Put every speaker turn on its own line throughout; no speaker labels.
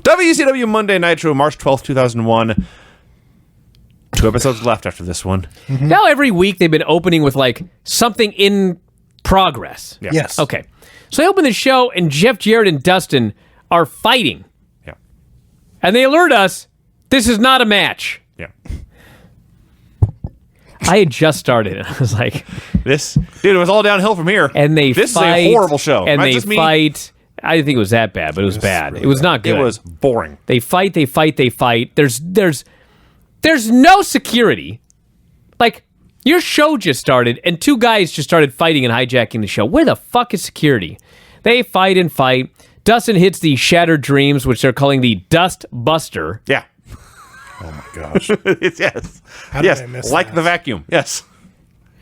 WCW Monday Nitro, March 12th, 2001. 2 episodes left after this one.
Mm-hmm. Now every week they've been opening with like something in progress.
Yeah.
Yes.
Okay. So they open the show and Jeff Jarrett and Dustin are fighting.
Yeah.
And they alert us, this is not a match.
Yeah.
I had just started and I was like...
Dude, it was all downhill from here.
And they
this
fight.
This is a horrible show.
And
Not
they
just me.
fight. I didn't think it was that bad, but it was bad.
Really
it was not good.
It was boring.
They fight. There's no security. Like, your show just started, and 2 guys just started fighting and hijacking the show. Where the fuck is security? They fight and fight. Dustin hits the Shattered Dreams, which they're calling the Dust Buster.
Yeah.
Oh my gosh.
Yes.
How did I miss
like
that?
the vacuum. Yes.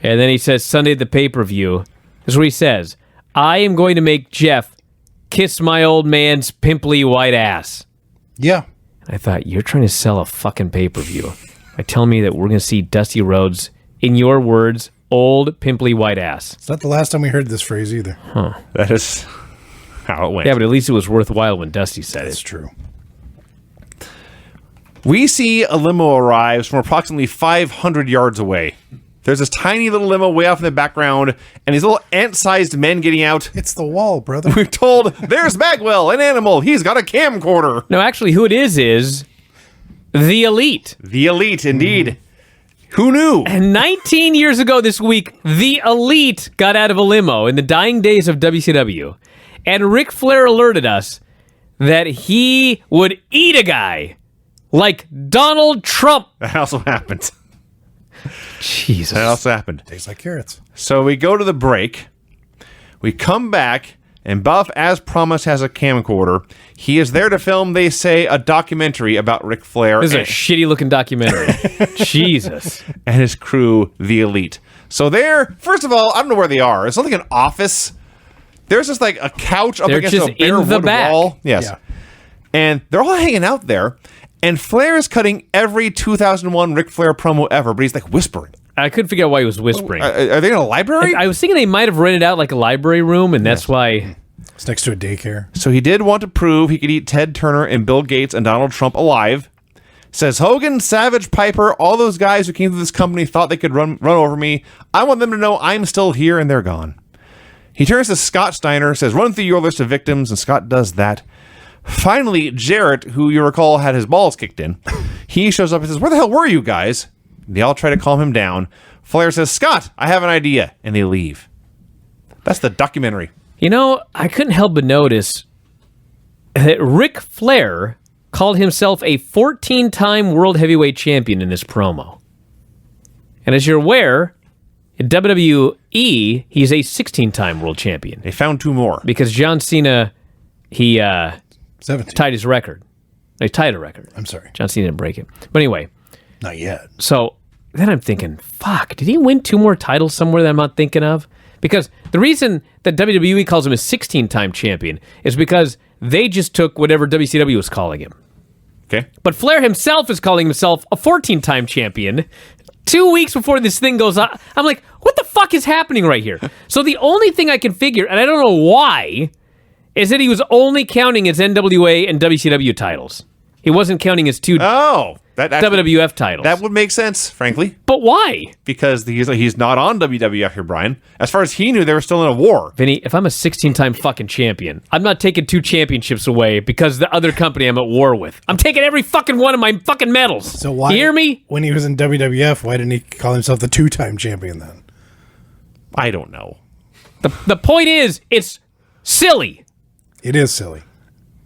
And then he says, Sunday at the pay-per-view. This is what he says. I am going to make Jeff kiss my old man's pimply white ass.
Yeah.
I thought, you're trying to sell a fucking pay-per-view by telling me that we're going to see Dusty Rhodes, in your words, old pimply white ass.
It's not the last time we heard this phrase either.
That is how it went.
Yeah, but at least it was worthwhile when Dusty said
That's
it.
true.
We see a limo arrives from approximately 500 yards away. There's this tiny little limo way off in the background, and these little ant-sized men getting out.
It's the wall, brother.
We're told, there's Bagwell, an animal. He's got a camcorder.
No, actually, who it is The Elite.
The Elite, indeed. Who knew?
And 19 years ago this week, The Elite got out of a limo in the dying days of WCW. And Ric Flair alerted us that he would eat a guy like Donald Trump.
That also happened.
Jesus.
That also happened.
Tastes like carrots.
So we go to the break. We come back, and Buff, as promised, has a camcorder. He is there to film, they say, a documentary about Ric Flair
This is a shitty-looking documentary. Jesus.
and his crew, The Elite. So they're, first of all, I don't know where they are. It's not like an office. There's just like a couch up
They're
against
just
a bare
in the
wood
back.
wall. Yes.
Yeah.
And they're all hanging out there. And Flair is cutting every 2001 Ric Flair promo ever, but he's like whispering.
I couldn't figure out why he was whispering.
Are they in a library?
I was thinking they might have rented out like a library room, and that's why...
It's next to a daycare.
So he did want to prove he could eat Ted Turner and Bill Gates and Donald Trump alive. Says Hogan, Savage, Piper, all those guys who came to this company thought they could run over me. I want them to know I'm still here and they're gone. He turns to Scott Steiner, says, run through your list of victims, and Scott does that. Finally, Jarrett, who you recall had his balls kicked in, he shows up and says, where the hell were you guys? They all try to calm him down. Flair says, Scott, I have an idea. And they leave. That's the documentary.
You know, I couldn't help but notice that Ric Flair called himself a 14-time World Heavyweight Champion in this promo. And as you're aware, in WWE, he's a 16-time World Champion.
They found 2 more.
Because John Cena, he
17.
tied his record. He tied a record.
I'm sorry.
John Cena didn't break it. But anyway,
Not yet.
so then I'm thinking, fuck, did he win 2 more titles somewhere that I'm not thinking of? Because the reason that WWE calls him a 16-time champion is because they just took whatever WCW was calling him.
Okay.
But Flair himself is calling himself a 14-time champion. 2 weeks before this thing goes on, I'm like, what the fuck is happening right here? So the only thing I can figure, and I don't know why, is that he was only counting his NWA and WCW titles. He wasn't counting his 2
Oh, that actually,
WWF titles.
that would make sense, frankly,
But why?
because he's not on WWF here, Brian. As far as he knew, they were still in a war.
Vinny, if I'm a 16-time fucking champion, I'm not taking 2 championships away because the other company I'm at war with. I'm taking every fucking one of my fucking medals.
So why?
You hear me?
When he was in WWF, why didn't he call himself the 2-time champion then?
I don't know.
The point is, it's silly.
It is silly.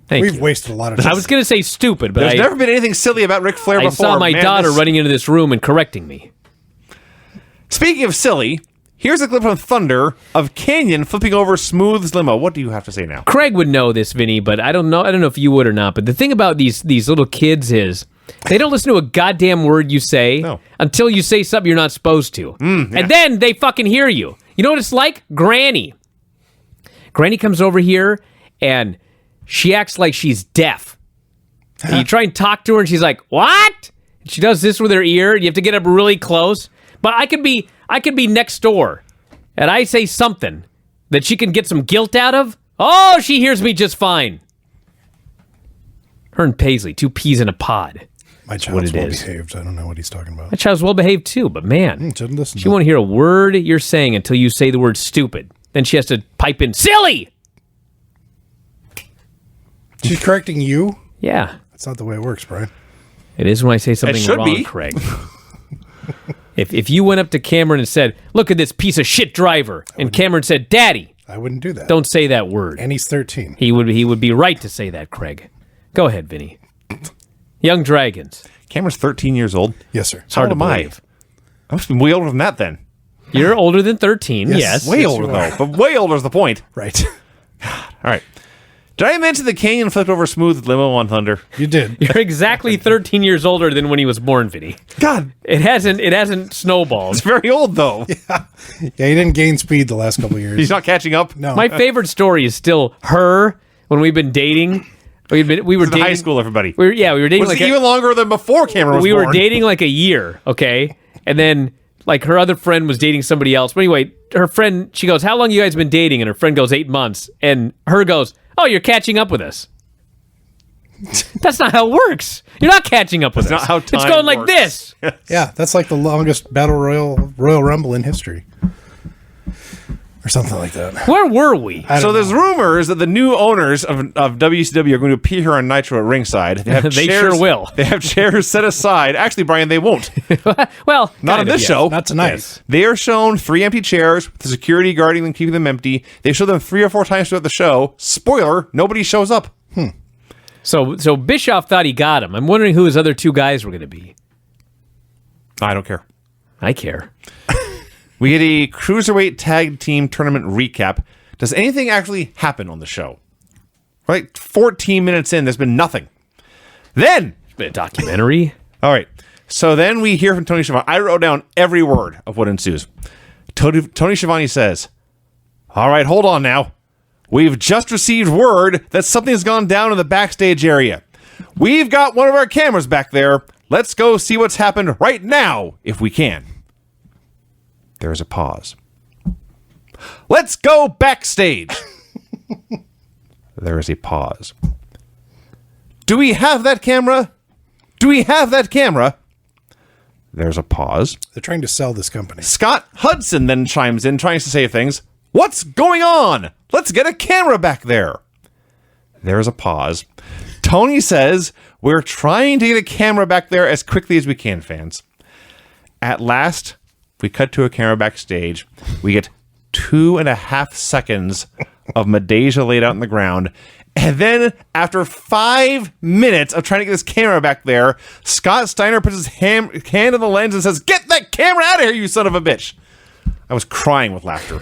Thank
We've
you.
wasted a lot of time.
I was going to say stupid, but
There's
I
never been anything silly about Ric Flair before.
saw my
Man,
daughter
this-
running into this room and correcting me.
Speaking of silly, here's a clip from Thunder of Canyon flipping over Smooth's limo. What do you have to say now?
Craig would know this, Vinny, but I don't know if you would or not. But the thing about these little kids is they don't listen to a goddamn word you say until you say something you're not supposed to. And then they fucking hear you. You know what it's like? Granny. Granny comes over here and she acts like she's deaf. And you try and talk to her and she's like, what? And she does this with her ear. You have to get up really close. But I could be next door and I say something that she can get some guilt out of. Oh, she hears me just fine. Her and Paisley, two peas in a pod.
My
what
child's
it
well
is.
behaved. I don't know what he's talking about.
My child's well behaved too, but man,
Shouldn't listen.
she won't hear a word you're saying until you say the word stupid. Then she has to pipe in silly.
She's correcting you?
Yeah.
That's not the way it works, Brian.
It is when I say something
should
wrong,
be.
Craig. If you went up to Cameron and said, "Look at this piece of shit driver," and Cameron said, "Daddy,"
I wouldn't do that.
don't say that word.
And he's 13.
He would be right to say that, Craig. Go ahead, Vinny. Young Dragons.
Cameron's 13 years old.
Yes, sir.
How old am I? I must be way older than that then.
You're older than 13,
Yes.
yes.
Way
Yes,
older
you
though.
are.
But way older is the point.
Right.
All right. Did I mention the Canyon flipped over smooth limo on Thunder?
You did.
You're exactly 13 years older than when he was born, Vinny.
God,
It hasn't snowballed.
it's very old though.
Yeah, he didn't gain speed the last couple of years.
He's not catching up.
No.
My favorite story is still her when we've been dating. We were
In
dating
high school, everybody.
We were dating
Was
like
it even longer than before Cameron was
we
born?
were dating like a year, okay? And then like her other friend was dating somebody else. But anyway, her friend, she goes, "How long you guys been dating?" And her friend goes, 8 months. And her goes, "Oh, you're catching up with us." That's not how it works. You're not catching up with us.
not how
it's
time
going like
works.
this.
Yeah, that's like the longest Battle Royal Rumble in history. Or something like that.
Where were we?
I
So
don't
there's
know.
rumors that the new owners of WCW are going to appear here on Nitro at ringside. They, have
They
chairs,
sure will.
They have chairs set aside. Actually, Brian, they won't.
Well,
Not
kind
on
of,
this
yes.
show.
Not tonight.
Yes.
They are shown 3 empty chairs with the security guarding them, keeping them empty. They show them 3 or 4 times throughout the show. Spoiler, nobody shows up.
So Bischoff thought he got him. I'm wondering who his other 2 guys were going to be.
I don't care.
I care.
We get a Cruiserweight Tag Team Tournament recap. Does anything actually happen on the show? Right, 14 minutes in, there's been nothing. Then,
A documentary.
all right, so then we hear from Tony Schiavone. I wrote down every word of what ensues. Tony Schiavone says, "All right, hold on now. We've just received word that something's gone down in the backstage area. We've got one of our cameras back there. Let's go see what's happened right now, if we can." There is a pause. "Let's go backstage." There is a pause. "Do we have that camera? Do we have that camera?" There's a pause.
They're trying to sell this company.
Scott Hudson then chimes in, trying to save things. "What's going on? Let's get a camera back there." There's a pause. Tony says, "We're trying to get a camera back there as quickly as we can, fans." At last, we cut to a camera backstage. We get 2.5 seconds of Madeja laid out on the ground. And then, after 5 minutes of trying to get this camera back there, Scott Steiner puts his hand on the lens and says, "Get that camera out of here, you son of a bitch." I was crying with laughter.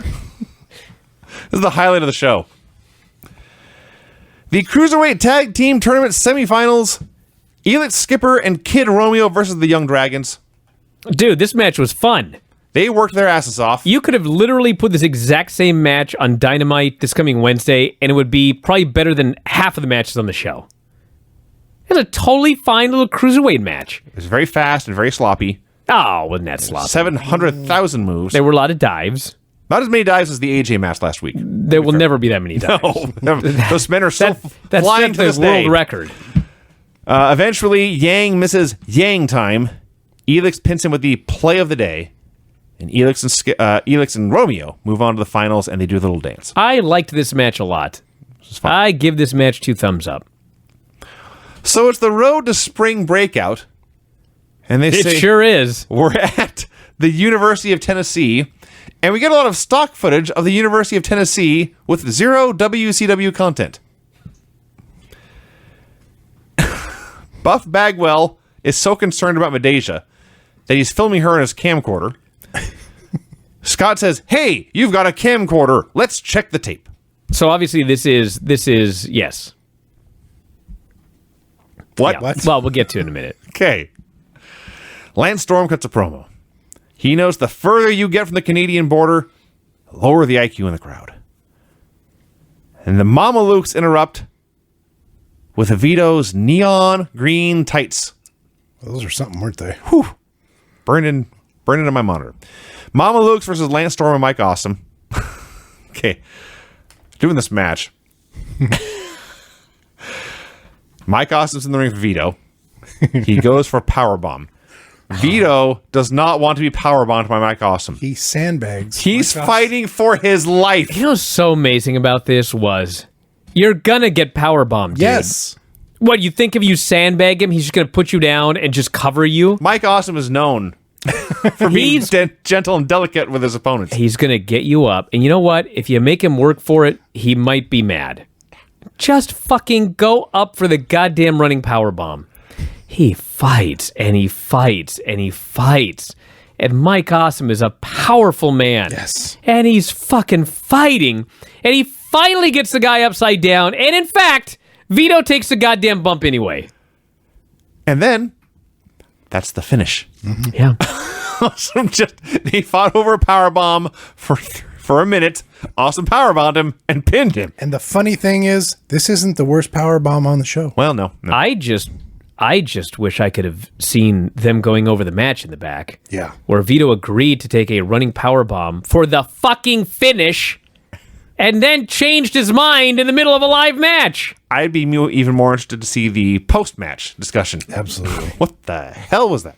This is the highlight of the show. The Cruiserweight Tag Team Tournament semifinals. Elix Skipper and Kid Romeo versus the Young Dragons.
Dude, this match was fun.
They worked their asses off.
You could have literally put this exact same match on Dynamite this coming Wednesday, and it would be probably better than half of the matches on the show. It was a totally fine little Cruiserweight match.
It was very fast and very sloppy.
Oh, wasn't that sloppy?
700,000 moves.
There were a lot of dives.
Not as many dives as the AJ match last week.
There will never be that many dives.
Oh, those men are so
That's
flying to
the
this
world
day.
record.
Eventually, Yang misses Yang time. Elix pins him with the play of the day. And Elix and Romeo move on to the finals, and they do the little dance.
I liked this match a lot.
Fun.
I give this match 2 thumbs up.
So it's the road to spring breakout. And they
It
say,
sure is.
we're at the University of Tennessee, and we get a lot of stock footage of the University of Tennessee with 0 WCW content. Buff Bagwell is so concerned about Madeja that he's filming her in his camcorder. Scott says, "Hey, you've got a camcorder. Let's check the tape."
So obviously this is yes.
What?
Yeah.
What?
Well, we'll get to it in a minute.
Okay. Lance Storm cuts a promo. He knows the further you get from the Canadian border, the lower the IQ in the crowd. And the Mama Lukes interrupt with Vito's neon green tights.
Well, those are something, weren't they?
Burned into my monitor. Mama Lukes versus Lance Storm and Mike Awesome. Okay. Doing this match. Mike Awesom's in the ring for Vito. He goes for a powerbomb. Vito does not want to be powerbombed by Mike Awesome.
He sandbags.
He's fighting for his life.
You know what's so amazing about this was you're gonna get powerbombed, dude.
Yes.
What, you think if you sandbag him, he's just gonna put you down and just cover you?
Mike Awesome is known for being gentle and delicate with his opponents.
He's gonna get you up, and you know what? If you make him work for it, he might be mad. Just fucking go up for the goddamn running powerbomb. He fights, and he fights, and he fights. And Mike Awesome is a powerful man.
Yes.
And he's fucking fighting, and he finally gets the guy upside down, and in fact, Vito takes the goddamn bump anyway.
And then, that's the finish.
Mm-hmm. Yeah.
Awesome he fought over a powerbomb for a minute. Awesome powerbombed him and pinned him.
And the funny thing is, this isn't the worst powerbomb on the show.
Well, no.
I just wish I could have seen them going over the match in the back.
Yeah.
Where Vito agreed to take a running powerbomb for the fucking finish and then changed his mind in the middle of a live match.
I'd be even more interested to see the post-match discussion.
Absolutely.
What the hell was that?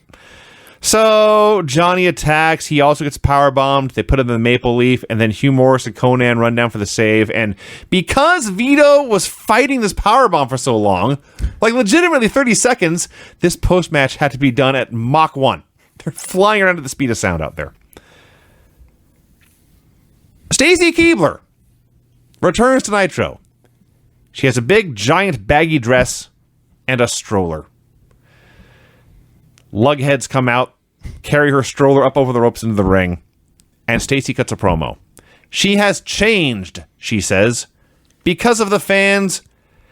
So Johnny attacks. He also gets powerbombed. They put him in the maple leaf, and then Hugh Morris and Conan run down for the save. And because Vito was fighting this powerbomb for so long, like legitimately 30 seconds, this post-match had to be done at Mach 1. They're flying around at the speed of sound out there. Stacy Keibler returns to Nitro. She has a big, giant, baggy dress and a stroller. Lugheads come out, carry her stroller up over the ropes into the ring, and Stacy cuts a promo. She has changed, she says, because of the fans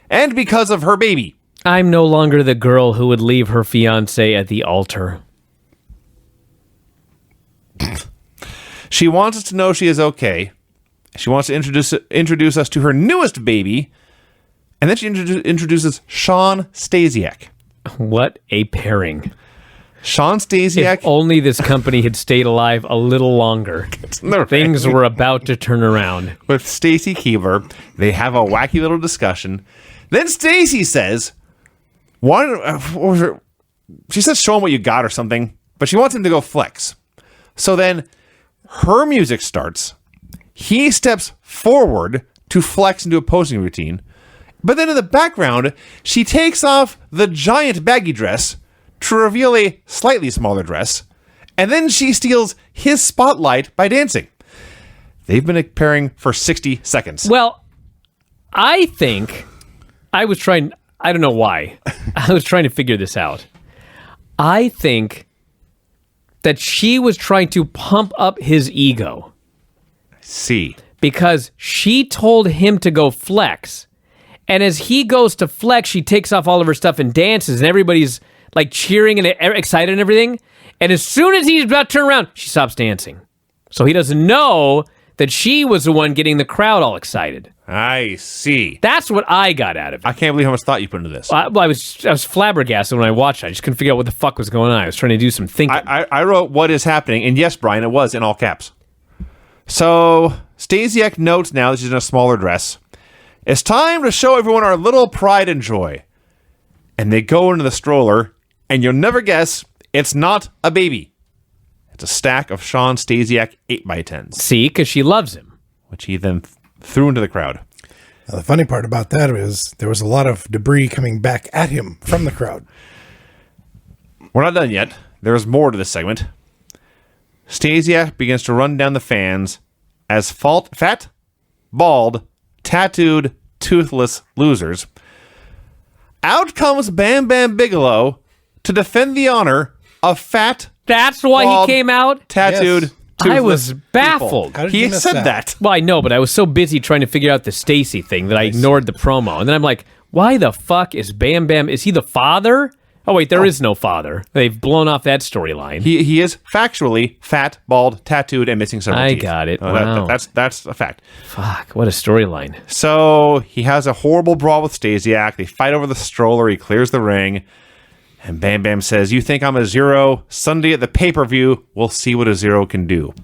and because of her baby.
I'm no longer the girl who would leave her fiancé at the altar.
She wants us to know she is okay. She wants to introduce us to her newest baby, and then she introduces Sean Stasiak.
What a pairing.
Sean Stasiak.
If only this company had stayed alive a little longer. Things were about to turn around.
With Stacy Keibler, they have a wacky little discussion. Then Stacy says, she says, show him what you got or something, but she wants him to go flex. So then her music starts. He steps forward to flex into a posing routine. But then in the background, she takes off the giant baggy dress to reveal a slightly smaller dress, and then she steals his spotlight by dancing. They've been pairing for 60 seconds.
Well, I think I don't know why. I was trying to figure this out. I think that she was trying to pump up his ego.
See.
Because she told him to go flex, and as he goes to flex, she takes off all of her stuff and dances, and everybody's like cheering and excited and everything. And as soon as he's about to turn around, she stops dancing. So he doesn't know that she was the one getting the crowd all excited.
I see.
That's what I got out of it.
I can't believe how much thought you put into this.
I was flabbergasted when I watched it. I just couldn't figure out what the fuck was going on. I was trying to do some thinking.
I wrote what is happening, and yes, Brian, it was in all caps. So Stasiak notes now that she's in a smaller dress. It's time to show everyone our little pride and joy. And they go into the stroller, and you'll never guess, it's not a baby. It's a stack of Sean Stasiak 8x10s.
See, because she loves him.
Which he then threw into the crowd.
Now, the funny part about that is there was a lot of debris coming back at him from the crowd.
We're not done yet. There's more to this segment. Stasiak begins to run down the fans as fat, bald, tattooed, toothless losers. Out comes Bam Bam Bigelow to defend the honor of fat,
That's why
bald,
he came out?
tattooed,
Yes.
I was
toothless
baffled.
people.
How did
He
you miss
said that.
Well, I know, but I was so busy trying to figure out the Stacy thing that I ignored the promo. And then I'm like, why the fuck is Bam Bam? Is he the father? Oh, wait, there is no father. They've blown off that storyline.
He is factually fat, bald, tattooed, and missing several
I
teeth.
got it.
That-
Wow.
that's a fact.
Fuck, what a storyline.
So he has a horrible brawl with Stasiak. They fight over the stroller. He clears the ring. And Bam Bam says, you think I'm a zero? Sunday at the pay-per-view, we'll see what a zero can do.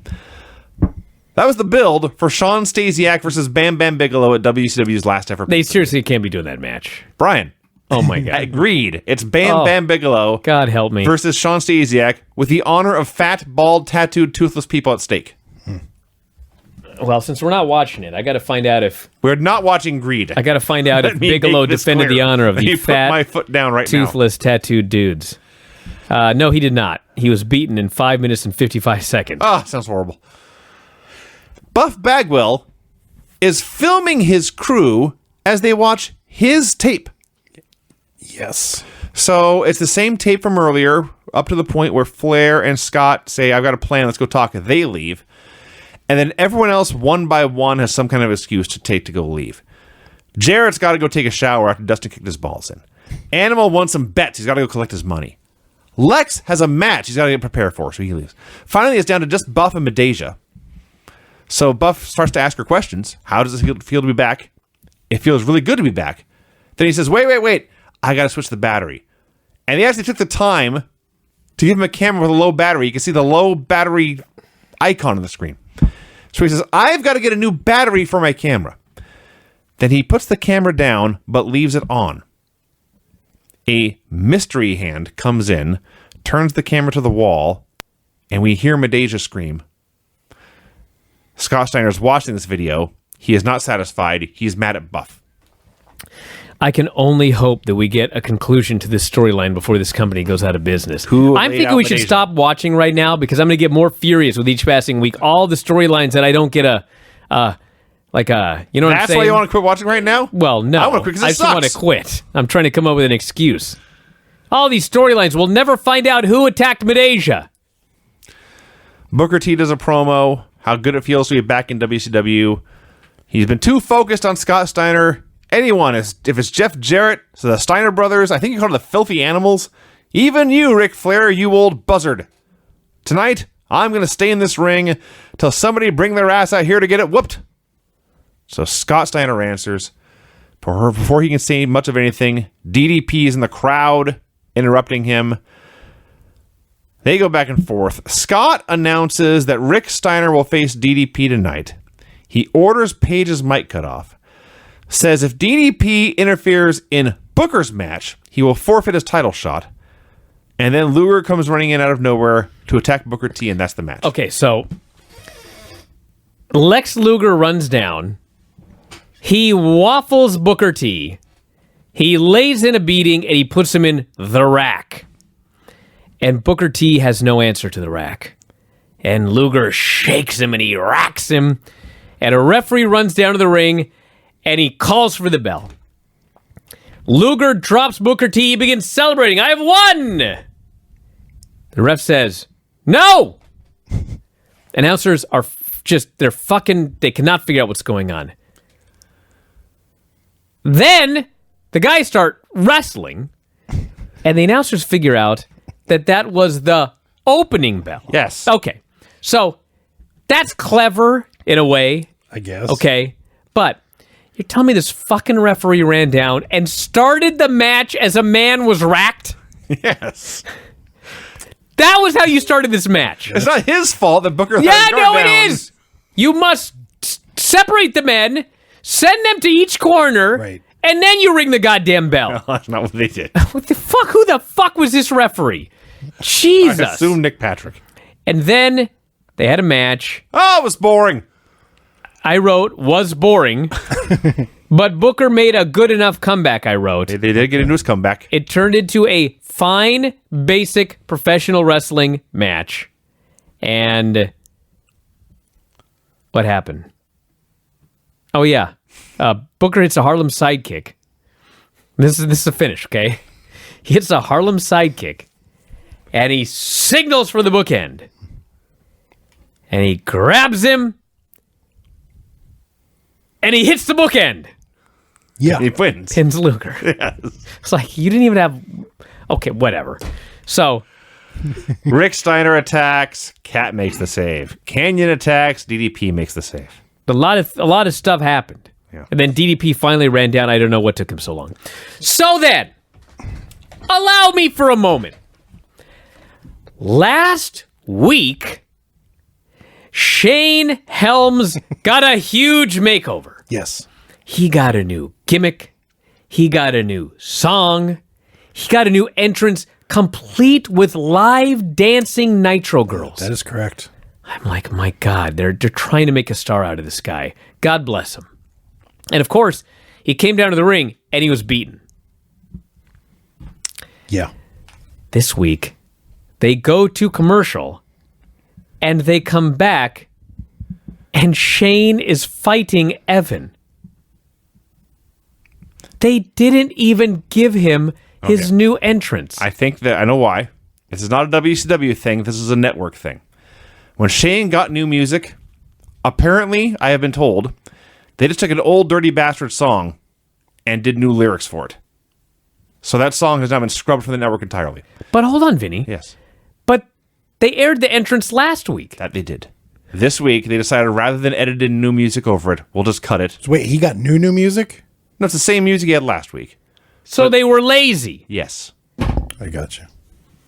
That was the build for Sean Stasiak versus Bam Bam Bigelow at WCW's last ever.
They seriously can't be doing that match.
Brian,
Oh my God.
Agreed. It's Bam Bam Bigelow
God help me.
versus Sean Stasiak with the honor of fat, bald, tattooed, toothless people at stake.
Well, since we're not watching it, I got to find out if
We're not watching Greed.
I got to find out if
Let me
Bigelow
make this
defended
clear.
the honor of
Let
the
me put
fat,
my foot down right now.
toothless, tattooed dudes. No, he did not. He was beaten in 5 minutes and 55 seconds.
Ah, sounds horrible. Buff Bagwell is filming his crew as they watch his tape.
Yes.
So it's the same tape from earlier, up to the point where Flair and Scott say, I've got a plan, let's go talk. They leave. And then everyone else, one by one, has some kind of excuse to take to go leave. Jarrett's got to go take a shower after Dustin kicked his balls in. Animal wants some bets. He's got to go collect his money. Lex has a match he's got to get prepared for, so he leaves. Finally, it's down to just Buff and Medeja. So Buff starts to ask her questions. How does it feel to be back? It feels really good to be back. Then he says, wait. I got to switch the battery. And he actually took the time to give him a camera with a low battery. You can see the low battery icon on the screen. So he says, I've got to get a new battery for my camera. Then he puts the camera down, but leaves it on. A mystery hand comes in, turns the camera to the wall, and we hear Medeja scream. Scott Steiner's watching this video. He is not satisfied. He's mad at Buff.
I can only hope that we get a conclusion to this storyline before this company goes out of buzzbusiness. I'm thinking we should stop watching right now because I'm going to get more furious with each passing week. All the storylines that I don't get you know what I'm saying?
That's why you want to quit watching right now?
Well, no.
I want to quit because
I just want to quit. I'm trying to come up with an excuse. All these storylines, we'll never find out who attacked Medeja.
Booker T does a promo, how good it feels to be back in WCW. He's been too focused on Scott Steiner. Anyone, if it's Jeff Jarrett, so the Steiner brothers, I think you call them the filthy animals. Even you, Ric Flair, you old buzzard. Tonight, I'm going to stay in this ring till somebody bring their ass out here to get it whooped. So Scott Steiner answers. Before he can say much of anything, DDP is in the crowd, interrupting him. They go back and forth. Scott announces that Rick Steiner will face DDP tonight. He orders Paige's mic cut off. Says if DDP interferes in Booker's match, he will forfeit his title shot. And then Luger comes running in out of nowhere to attack Booker T, and that's the match.
Okay, so Lex Luger runs down. He waffles Booker T. He lays in a beating, and he puts him in the rack. And Booker T has no answer to the rack. And Luger shakes him, and he racks him. And a referee runs down to the ring, and he calls for the bell. Luger drops Booker T. He begins celebrating. I have won! The ref says, no! Announcers are they cannot figure out what's going on. Then the guys start wrestling, and the announcers figure out that was the opening bell.
Yes.
Okay. So that's clever in a way.
I guess.
Okay. But you're telling me this fucking referee ran down and started the match as a man was racked?
Yes.
That was how you started this match.
It's not his fault that Booker let
Yeah,
his guard
no,
down.
it is. You must separate the men, send them to each corner,
Right.
and then you ring the goddamn bell.
No, that's not what they did.
What the fuck? Who the fuck was this referee? Jesus.
I assume Nick Patrick.
And then they had a match.
Oh, it was boring.
I wrote, was boring, but Booker made a good enough comeback, I wrote.
They did get into his comeback.
It turned into a fine, basic professional wrestling match. And what happened? Oh, yeah. Booker hits a Harlem sidekick. This is the finish, okay? He hits a Harlem sidekick, and he signals for the bookend. And he grabs him, and he hits the bookend.
Yeah.
He wins.
Pins Luger.
Yes.
It's like, you didn't even have... Okay, whatever. So,
Rick Steiner attacks. Cat makes the save. Canyon attacks. DDP makes the save.
a lot of stuff happened.
Yeah.
And then DDP finally ran down. I don't know what took him so long. So then, allow me for a moment. Last week, Shane Helms got a huge makeover.
Yes.
He got a new gimmick. he got a new song. He got a new entrance complete with live dancing Nitro girls.
That is correct.
I'm like, my God, they're trying to make a star out of this guy. God bless him. And of course, he came down to the ring and he was beaten.
Yeah.
This week, they go to commercial and they come back and Shane is fighting Evan. They didn't even give him his new entrance.
I think that I know why. This is not a WCW thing. This is a network thing. When Shane got new music, apparently, I have been told, they just took an old Dirty Bastard song and did new lyrics for it. So that song has now been scrubbed from the network entirely.
But hold on, Vinny.
Yes.
But they aired the entrance last week.
That they did. This week, they decided rather than edit in new music over it, we'll just cut it.
So wait, he got new music?
No, it's the same music he had last week.
So they were lazy.
Yes.
I got you.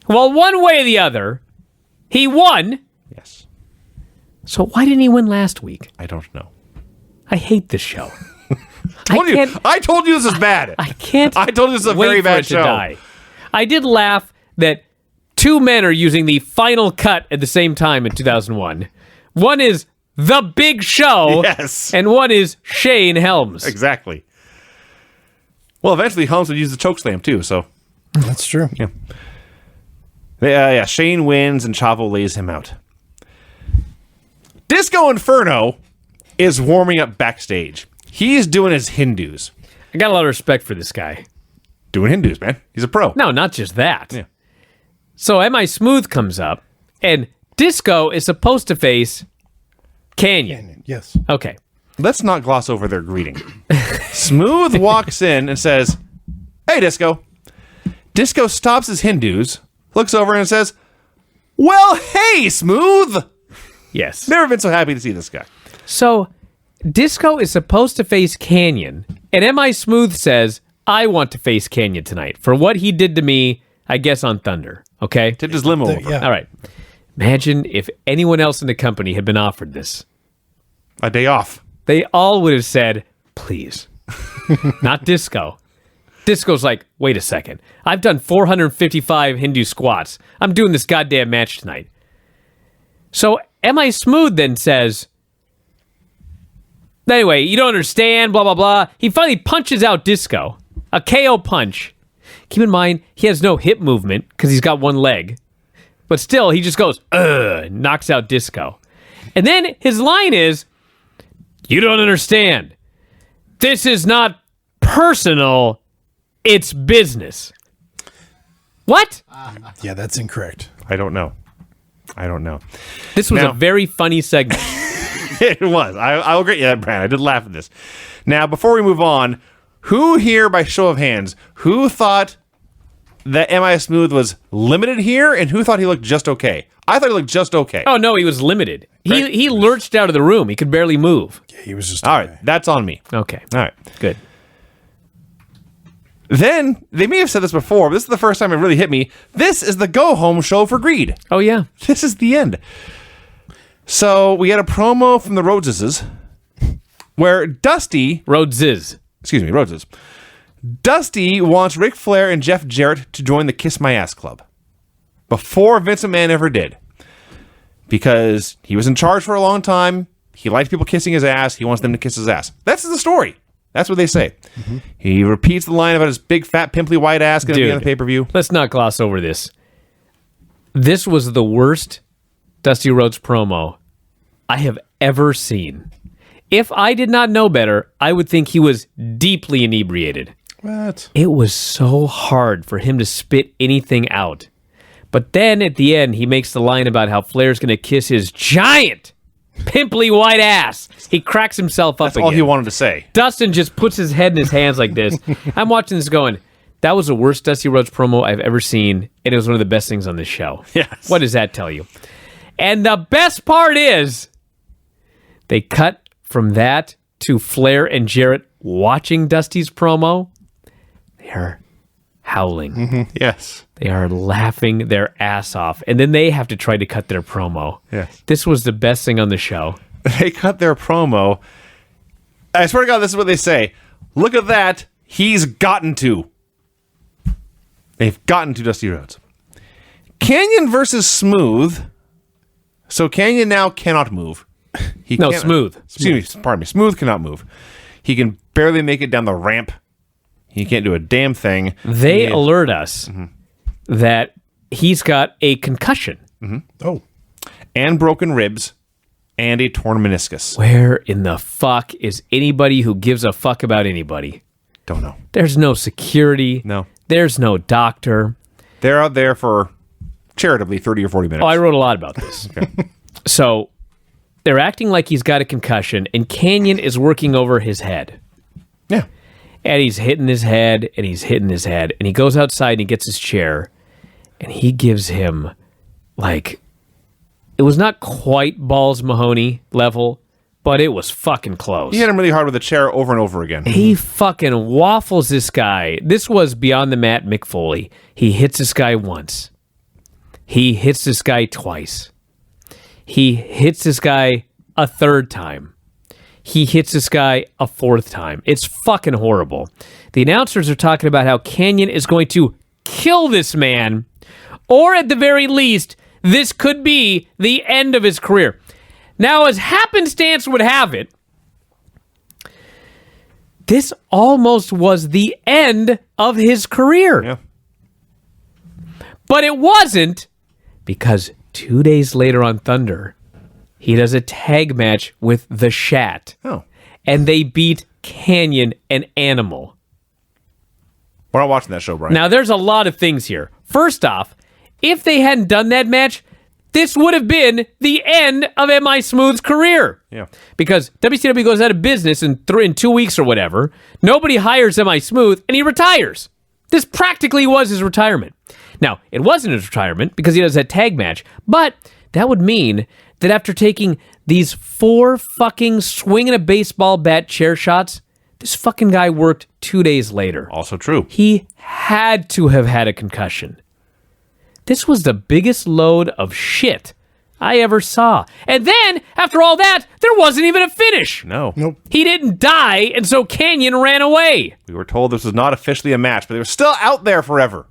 Well, one way or the other, he won.
Yes.
So why didn't he win last week?
I don't know.
I hate this show.
I told you this is bad.
I can't.
I told you this is a
wait
very
for
bad
it
show.
To die. I did laugh that two men are using the final cut at the same time in 2001. One is The Big Show.
Yes.
And one is Shane Helms.
Exactly. Well, eventually Helms would use the chokeslam too, so.
That's true.
Yeah. Yeah, Shane wins and Chavo lays him out. Disco Inferno is warming up backstage. He's doing his Hindus.
I got a lot of respect for this guy.
Doing Hindus, man. He's a pro.
No, not just that.
Yeah.
So M.I. Smooth comes up, and Disco is supposed to face Canyon.
Yes.
Okay.
Let's not gloss over their greeting. Smooth walks in and says, "Hey, Disco." Disco stops his Hindus, looks over and says, "Well, hey, Smooth."
Yes.
Never been so happy to see this guy.
So Disco is supposed to face Canyon, and M.I. Smooth says, I want to face Canyon tonight for what he did to me, I guess, on Thunder. Okay?
Tipped his limo over.
Yeah.
All right. Imagine if anyone else in the company had been offered this.
A day off.
They all would have said, please. Not Disco. Disco's like, wait a second. I've done 455 Hindu squats. I'm doing this goddamn match tonight. So M.I. Smooth then says, anyway, you don't understand, blah, blah, blah. He finally punches out Disco. A KO punch. Keep in mind, he has no hip movement because he's got one leg. But still, he just goes, knocks out Disco. And then his line is, you don't understand. This is not personal. It's business. What?
Yeah, that's incorrect.
I don't know.
This was
Now-
a very funny segment.
It was. I'll agree with that, Brad. I did laugh at this. Now, before we move on, who here, by show of hands, who thought that M.I. Smooth was limited here, and who thought he looked just okay? I thought he looked just okay.
Oh, no, he was limited.
Right.
He lurched out of the room. He could barely move.
Yeah, he was just
All right, that's on me.
Okay,
All right.
good.
Then, they may have said this before, but this is the first time it really hit me. This is the go-home show for Greed.
Oh, yeah.
This is the end. So, we had a promo from the Rhodeses where Dusty...
Rhodeses.
Dusty wants Ric Flair and Jeff Jarrett to join the Kiss My Ass Club. Before Vince McMahon ever did. Because he was in charge for a long time. He liked people kissing his ass. He wants them to kiss his ass. That's the story. That's what they say. Mm-hmm. He repeats the line about his big, fat, pimply white ass going to be on the pay-per-view.
Let's not gloss over this. This was the worst Dusty Rhodes promo I have ever seen. If I did not know better, I would think he was deeply inebriated.
What?
It was so hard for him to spit anything out. But then at the end, he makes the line about how Flair's going to kiss his giant, pimply white ass. He cracks himself up
That's
again.
all he wanted to say.
Dustin just puts his head in his hands like this. I'm watching this going, that was the worst Dusty Rhodes promo I've ever seen, and it was one of the best things on this show.
Yes.
What does that tell you? And the best part is, they cut from that to Flair and Jarrett watching Dusty's promo. They are howling.
Mm-hmm. Yes.
They are laughing their ass off. And then they have to try to cut their promo.
Yes.
This was the best thing on the show.
They cut their promo. I swear to God, this is what they say. Look at that. He's gotten to. They've gotten to Dusty Rhodes. Canyon versus Smooth. So Canyon now cannot move.
Smooth.
Excuse me, pardon me. Smooth cannot move. He can barely make it down the ramp. He can't do a damn thing.
They alert us that he's got a concussion.
Oh.
And broken ribs and a torn meniscus.
Where in the fuck is anybody who gives a fuck about anybody?
Don't know.
There's no security.
No.
There's no doctor.
They're out there for charitably 30 or 40 minutes.
Oh, I wrote a lot about this.
Okay.
So they're acting like he's got a concussion, and Canyon is working over his head.
Yeah.
And he's hitting his head, and he's hitting his head. And he goes outside and he gets his chair, and he gives him, like, it was not quite Balls Mahoney level, but it was fucking close.
He hit him really hard with a chair over and over again.
He fucking waffles this guy. This was beyond the mat Mick Foley. He hits this guy once. He hits this guy twice. He hits this guy a third time. He hits this guy a fourth time. It's fucking horrible. The announcers are talking about how Canyon is going to kill this man, or at the very least, this could be the end of his career. Now, as happenstance would have it, this almost was the end of his career.
Yeah.
But it wasn't, because 2 days later on Thunder, he does a tag match with The Shat.
Oh.
And they beat Canyon and Animal.
We're not watching that show, Brian.
Now, there's a lot of things here. First off, if they hadn't done that match, this would have been the end of M.I. Smooth's career.
Yeah.
Because WCW goes out of business in 2 weeks or whatever. Nobody hires M.I. Smooth, and he retires. This practically was his retirement. Now, it wasn't his retirement because he does that tag match, but that would mean that after taking these 4 fucking swinging a baseball bat chair shots, this fucking guy worked 2 days later.
Also true.
He had to have had a concussion. This was the biggest load of shit I ever saw. And then, after all that, there wasn't even a finish.
No.
Nope.
He didn't die, and so Canyon ran away.
We were told this was not officially a match, but they were still out there forever.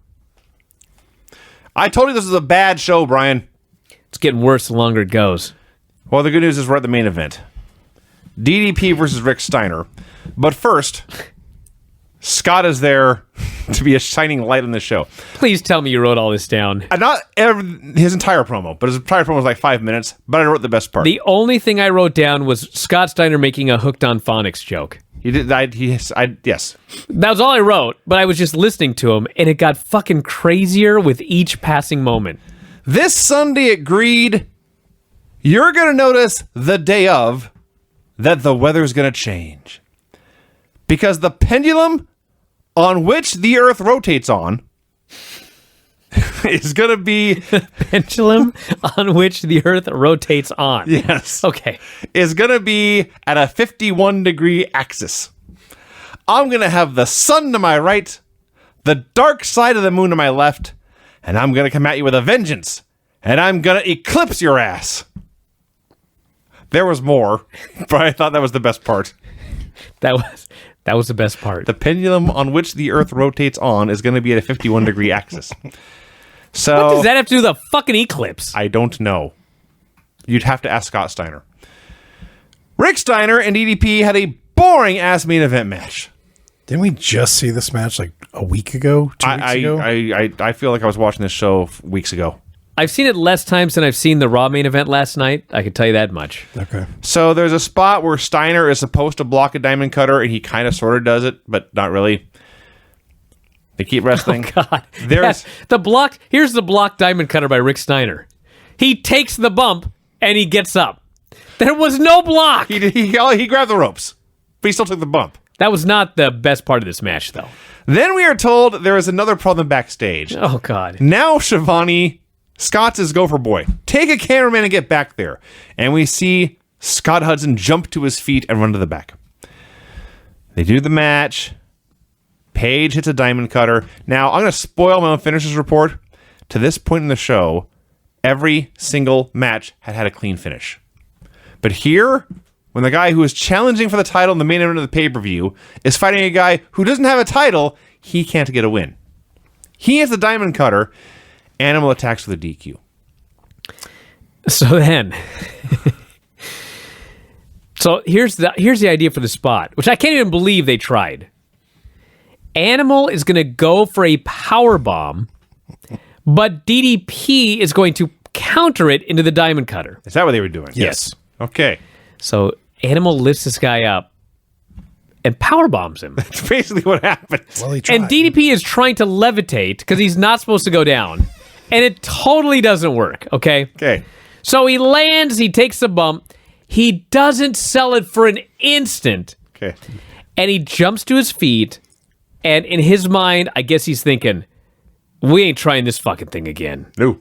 I told you this was a bad show, Brian.
It's getting worse the longer it goes.
Well, the good news is we're at the main event. DDP versus Rick Steiner. But first, Scott is there to be a shining light on the show.
Please tell me you wrote all this down.
His entire promo, but his entire promo was like 5 minutes, but I wrote the best part.
The only thing I wrote down was Scott Steiner making a Hooked on Phonics joke.
He did. Yes.
That was all I wrote, but I was just listening to him, and it got fucking crazier with each passing moment.
This Sunday at Greed, you're going to notice the day of that the weather's going to change. Because the pendulum on which the Earth rotates on is going to be...
Pendulum on which the Earth rotates on.
Yes.
Okay.
Is going to be at a 51-degree axis. I'm going to have the sun to my right, the dark side of the moon to my left, and I'm going to come at you with a vengeance, and I'm going to eclipse your ass. There was more, but I thought that was the best part.
That was the best part.
The pendulum on which the Earth rotates on is going to be at a 51-degree axis. So
What does that have to do with a fucking eclipse?
I don't know. You'd have to ask Scott Steiner. Rick Steiner and DDP had a boring-ass main event match.
Didn't we just see this match like a week ago? 2 weeks ago?
I feel like I was watching this show weeks ago.
I've seen it less times than I've seen the Raw main event last night. I can tell you that much.
Okay.
So there's a spot where Steiner is supposed to block a diamond cutter, and he kind of sort of does it, but not really. They keep wrestling.
Oh, God.
There's
Here's the block diamond cutter by Rick Steiner. He takes the bump, and he gets up. There was no block.
he grabbed the ropes, but he still took the bump.
That was not the best part of this match, though.
Then we are told there is another problem backstage.
Oh, God.
Now Shivani, Scott's his gopher boy. Take a cameraman and get back there. And we see Scott Hudson jump to his feet and run to the back. They do the match. Paige hits a diamond cutter. Now, I'm going to spoil my own finishes report. To this point in the show, every single match had a clean finish. But here, when the guy who is challenging for the title in the main event of the pay-per-view is fighting a guy who doesn't have a title, he can't get a win. He is the Diamond Cutter. Animal attacks with a DQ.
So then, here's the idea for the spot, which I can't even believe they tried. Animal is going to go for a power bomb, but DDP is going to counter it into the Diamond Cutter.
Is that what they were doing?
Yes.
Okay.
So Animal lifts this guy up and power bombs him.
That's basically what happened.
Well, he tried.
And DDP is trying to levitate because he's not supposed to go down. And it totally doesn't work, okay?
Okay.
So he lands, he takes a bump. He doesn't sell it for an instant.
Okay.
And he jumps to his feet. And in his mind, I guess he's thinking, we ain't trying this fucking thing again.
No.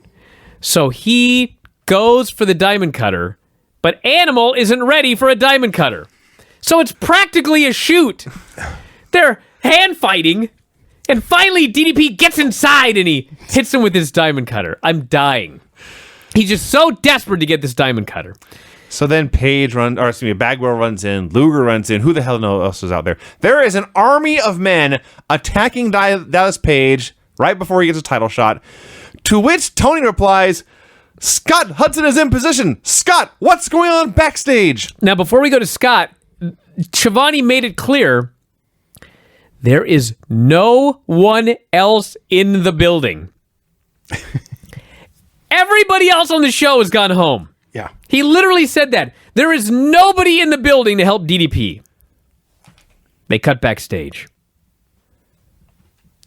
So he goes for the Diamond Cutter, but Animal isn't ready for a Diamond Cutter. So it's practically a shoot. They're hand fighting, and finally DDP gets inside and he hits him with his Diamond Cutter. I'm dying. He's just so desperate to get this Diamond Cutter.
So then Bagwell runs in, Luger runs in. Who the hell else is out there? There is an army of men attacking Dallas Page right before he gets a title shot, to which Tony replies, Scott Hudson is in position. Scott, what's going on backstage?
Now, before we go to Scott, Shivani made it clear there is no one else in the building. Everybody else on the show has gone home.
Yeah.
He literally said that. There is nobody in the building to help DDP. They cut backstage.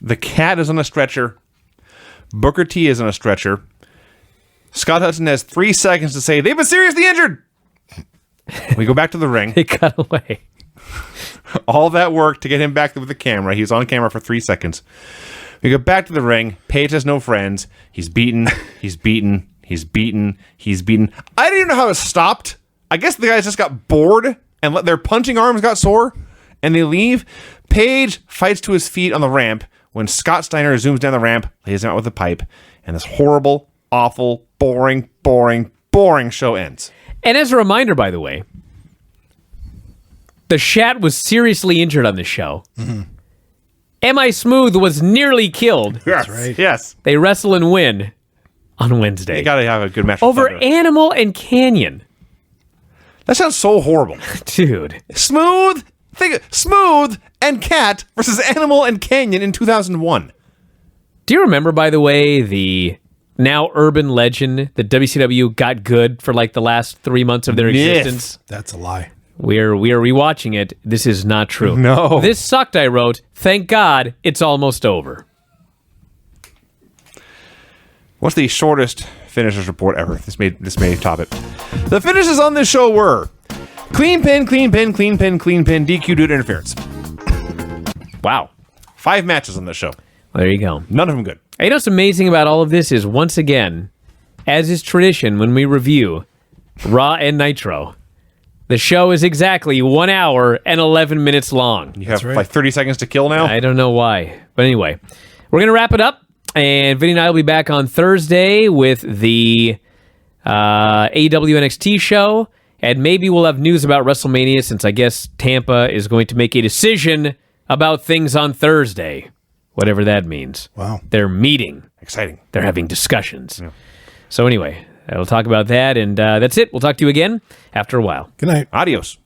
The Cat is on a stretcher. Booker T is on a stretcher. Scott Hudson has 3 seconds to say, they've been seriously injured. We go back to the ring.
They cut away.
All that work to get him back with the camera. He was on camera for 3 seconds. We go back to the ring. Page has no friends. He's beaten. He's beaten. He's beaten. He's beaten. I didn't even know how it stopped. I guess the guys just got bored and their punching arms got sore and they leave. Page fights to his feet on the ramp when Scott Steiner zooms down the ramp, lays him out with a pipe, and this horrible, awful, boring show ends.
And as a reminder, by the way, the Shat was seriously injured on this show. Mm-hmm. M.I. Smooth was nearly killed.
Yes, right. Yes.
They wrestle and win on Wednesday.
You gotta have a good match.
Over Animal and Canyon.
That sounds so horrible.
Dude.
Smooth and Cat versus Animal and Canyon in 2001.
Do you remember, by the way, the now urban legend that WCW got good for like the last 3 months of their existence?
That's a lie.
We are rewatching it. This is not true.
No.
This sucked, I wrote. Thank God it's almost over.
What's the shortest finishers report ever? This may top it. The finishes on this show were clean pin, DQ due to interference.
Wow.
5 matches on this show.
Well, there you go.
None of them good.
You know what's amazing about all of this is, once again, as is tradition when we review Raw and Nitro, the show is exactly 1 hour and 11 minutes long.
You have like 30 seconds to kill now?
I don't know why. But anyway, we're going to wrap it up. And Vinny and I will be back on Thursday with the AEW NXT show. And maybe we'll have news about WrestleMania, since I guess Tampa is going to make a decision about things on Thursday. Whatever that means.
Wow.
They're meeting.
Exciting.
They're having discussions. Yeah. So anyway, we'll talk about that. And that's it. We'll talk to you again after a while.
Good night.
Adios.